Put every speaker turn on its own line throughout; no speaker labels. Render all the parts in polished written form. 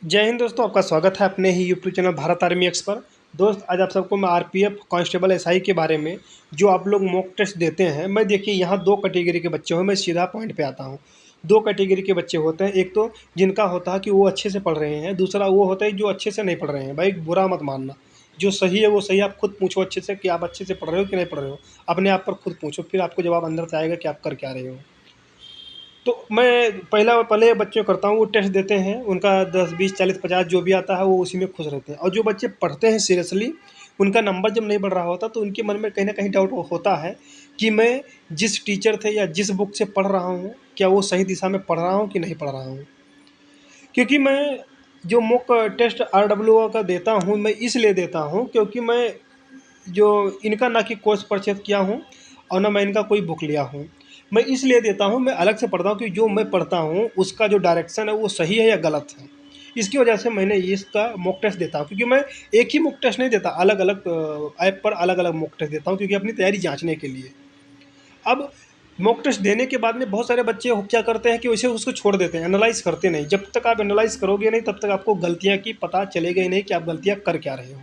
जय हिंद दोस्तों, आपका स्वागत है अपने ही YouTube channel Bharat Army X पर। दोस्त, आज आप सबको मैं आरपीएफ कांस्टेबल एसआई के बारे में जो आप लोग मॉक टेस्ट देते हैं, मैं देखिए यहाँ दो कैटेगरी के बच्चे हैं। मैं सीधा पॉइंट पे आता हूँ। दो कैटेगरी के बच्चे होते हैं। एक तो जिनका होता है कि वो अच्छे से पढ़ रहे हैं, दूसरा वो होता है जो अच्छे से नहीं पढ़ रहे हैं। भाई बुरा मत मानना, जो सही है वो सही। आप खुद पूछो अच्छे से कि आप अच्छे से पढ़ रहे हो कि नहीं पढ़ रहे हो। अपने आप पर खुद पूछो, फिर आपको जवाब अंदर से आएगा कि आप कर क्या रहे हो। तो मैं पहले बच्चों करता हूँ, वो टेस्ट देते हैं, उनका 10 20 40 50 जो भी आता है वो उसी में खुश रहते हैं। और जो बच्चे पढ़ते हैं सीरियसली, उनका नंबर जब नहीं बढ़ रहा होता तो उनके मन में कहीं ना कहीं डाउट होता है कि मैं जिस टीचर थे या जिस बुक से पढ़ रहा हूँ, क्या वो सही दिशा में पढ़ रहा हूँ कि नहीं पढ़ रहा हूँ। क्योंकि मैं जो मॉक टेस्ट RWO का देता हूँ, मैं इसलिए देता हूँ क्योंकि मैं जो इनका ना कि कोर्स परचेज़ किया हूँ और ना मैं इनका कोई बुक लिया हूँ। मैं इसलिए देता हूँ, मैं अलग से पढ़ता हूँ कि जो मैं पढ़ता हूँ उसका जो डायरेक्शन है वो सही है या गलत है। इसकी वजह से मैंने इसका मॉक टेस्ट देता हूँ, क्योंकि मैं एक ही मॉक टेस्ट नहीं देता, अलग-अलग ऐप पर अलग-अलग मॉक टेस्ट देता हूँ, क्योंकि अपनी तैयारी जाँचने के लिए। अब मॉक टेस्ट देने के बाद में बहुत सारे बच्चे क्या करते हैं कि वैसे उसको छोड़ देते हैं, एनालाइज़ करते नहीं। जब तक आप एनालाइज़ करोगे नहीं, तब तक आपको गलतियाँ की पता चलेगा ही नहीं कि आप गलतियाँ कर क्या रहे हो।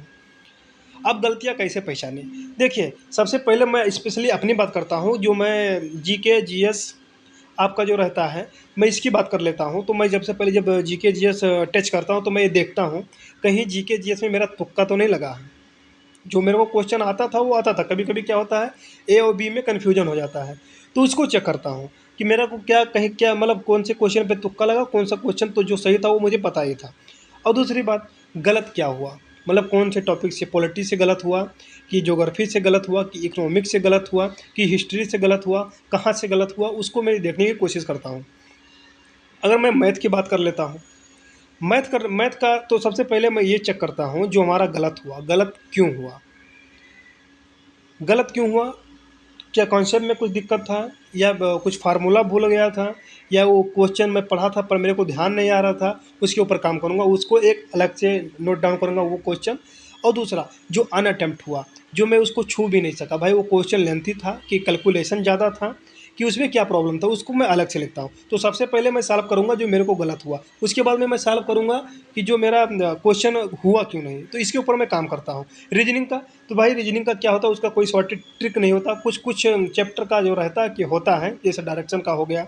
आप गलतियाँ कैसे पहचानें? देखिए, सबसे पहले मैं स्पेशली अपनी बात करता हूँ, जो मैं जीके, जीएस आपका जो रहता है, मैं इसकी बात कर लेता हूँ। तो मैं जब जीके, जीएस टच करता हूँ, तो मैं ये देखता हूँ, कहीं जीके, जीएस में मेरा तुक्का तो नहीं लगा है। जो मेरे को क्वेश्चन आता था, वो आता था। कभी-कभी क्या होता है, ए और बी में कन्फ्यूजन हो जाता है, तो उसको चेक करता हूँ कि मेरा को क्या मतलब कौन से क्वेश्चन पे तुक्का लगा, कौन सा क्वेश्चन तो जो सही था वो मुझे पता ही था। और दूसरी बात, गलत क्या हुआ, मतलब कौन से टॉपिक से, पॉलिटी से गलत हुआ, कि ज्योग्राफी से गलत हुआ, कि इकोनॉमिक्स से गलत हुआ, कि हिस्ट्री से गलत हुआ, कहाँ से गलत हुआ, उसको मैं देखने की कोशिश करता हूँ। अगर मैं मैथ की बात कर लेता हूँ, मैथ का तो सबसे पहले मैं ये चेक करता हूँ, जो हमारा गलत हुआ, गलत क्यों हुआ? गलत क्यों हुआ? क्या कॉन्सेप्ट में कुछ दिक्कत था, या कुछ फार्मूला भूल गया था, या वो क्वेश्चन मैं पढ़ा था पर मेरे को ध्यान नहीं आ रहा था, उसके ऊपर काम करूँगा। उसको एक अलग से नोट डाउन करूँगा वो क्वेश्चन। और दूसरा, जो अनअटेम्प्ट हुआ, जो मैं उसको छू भी नहीं सका, भाई वो क्वेश्चन लेंथी था कि कैलकुलेशन ज़्यादा था, कि उसमें क्या प्रॉब्लम था, उसको मैं अलग से लिखता हूँ। तो सबसे पहले मैं सॉल्व करूँगा जो मेरे को गलत हुआ, उसके बाद में मैं सॉल्व करूँगा कि जो मेरा क्वेश्चन हुआ क्यों नहीं, तो इसके ऊपर मैं काम करता हूँ। रीजनिंग का, तो भाई रीजनिंग का क्या होता है, उसका कोई शॉर्ट ट्रिक नहीं होता। कुछ कुछ चैप्टर का जो रहता है कि होता है, जैसे डायरेक्शन का हो गया,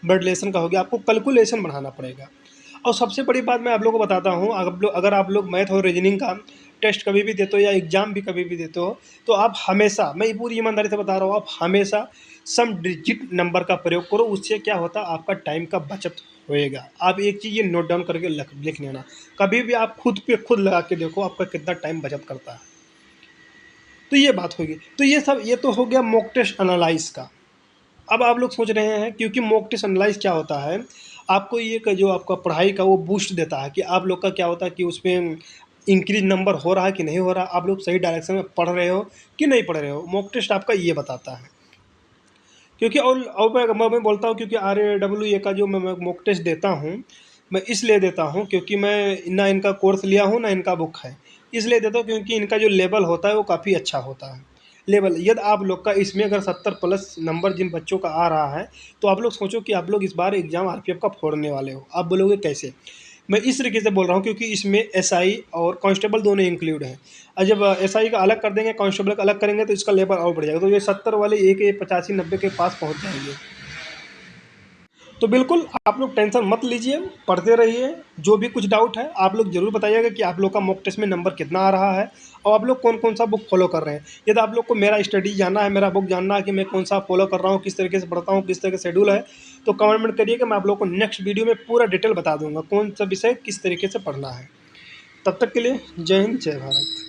ब्लड रिलेशन का हो गया, आपको कैलकुलेशन बढ़ाना पड़ेगा। और सबसे बड़ी बात मैं आप लोगों को बताता हूँ, अगर आप लोग मैथ और रीजनिंग का टेस्ट कभी भी देते हो या एग्ज़ाम भी कभी भी देते हो, तो आप हमेशा, मैं ये पूरी ईमानदारी से बता रहा हूँ, आप हमेशा सम डिजिट नंबर का प्रयोग करो। उससे क्या होता है, आपका टाइम का बचत होएगा। आप एक चीज़ ये नोट डाउन करके लिख लेना, कभी भी आप खुद पे खुद लगा के देखो आपका कितना टाइम बचत करता है। तो ये बात होगी। तो ये तो हो गया मॉक टेस्ट एनालाइज का। अब आप लोग सोच रहे हैं, क्योंकि मॉक टेस्ट एनालाइज क्या होता है, आपको ये जो आपका पढ़ाई का वो बूस्ट देता है कि आप लोग का क्या होता है कि उसमें इंक्रीज नंबर हो रहा है कि नहीं हो रहा, आप लोग सही डायरेक्शन में पढ़ रहे हो कि नहीं पढ़ रहे हो। मॉक टेस्ट आपका ये बताता है। क्योंकि और मैं बोलता हूँ, क्योंकि RWA का जो मैं मॉक टेस्ट देता हूँ, मैं इसलिए देता हूँ क्योंकि मैं ना इनका कोर्स लिया हूँ ना इनका बुक है। इसलिए देता हूँ क्योंकि इनका जो लेवल होता है वो काफ़ी अच्छा होता है। लेवल यदि आप लोग का इसमें अगर 70 प्लस नंबर जिन बच्चों का आ रहा है, तो आप लोग सोचो कि आप लोग इस बार एग्ज़ाम RPF का फोड़ने वाले हो। आप बोलोगे कैसे? मैं इस तरीके से बोल रहा हूँ क्योंकि इसमें एसआई और कांस्टेबल दोनों इंक्लूड हैं। और जब एसआई का अलग कर देंगे, कांस्टेबल का अलग करेंगे, तो इसका लेवल और बढ़ जाएगा। तो ये 70 वाले एक ये 85-90 के पास पहुँच जाएंगे। तो बिल्कुल आप लोग टेंशन मत लीजिए, पढ़ते रहिए। जो भी कुछ डाउट है आप लोग ज़रूर बताइएगा कि आप लोग का मॉक टेस्ट में नंबर कितना आ रहा है, और आप लोग कौन कौन सा बुक फॉलो कर रहे हैं। यदि आप लोग को मेरा स्टडी जानना है, मेरा बुक जानना है कि मैं कौन सा फॉलो कर रहा हूँ, किस तरीके से पढ़ता हूँ, किस तरह का शेड्यूल है, तो कमेंट करिएगा। मैं आप लोग को नेक्स्ट वीडियो में पूरा डिटेल बता दूंगा कौन सा विषय किस तरीके से पढ़ना है। तब तक के लिए जय हिंद, जय भारत।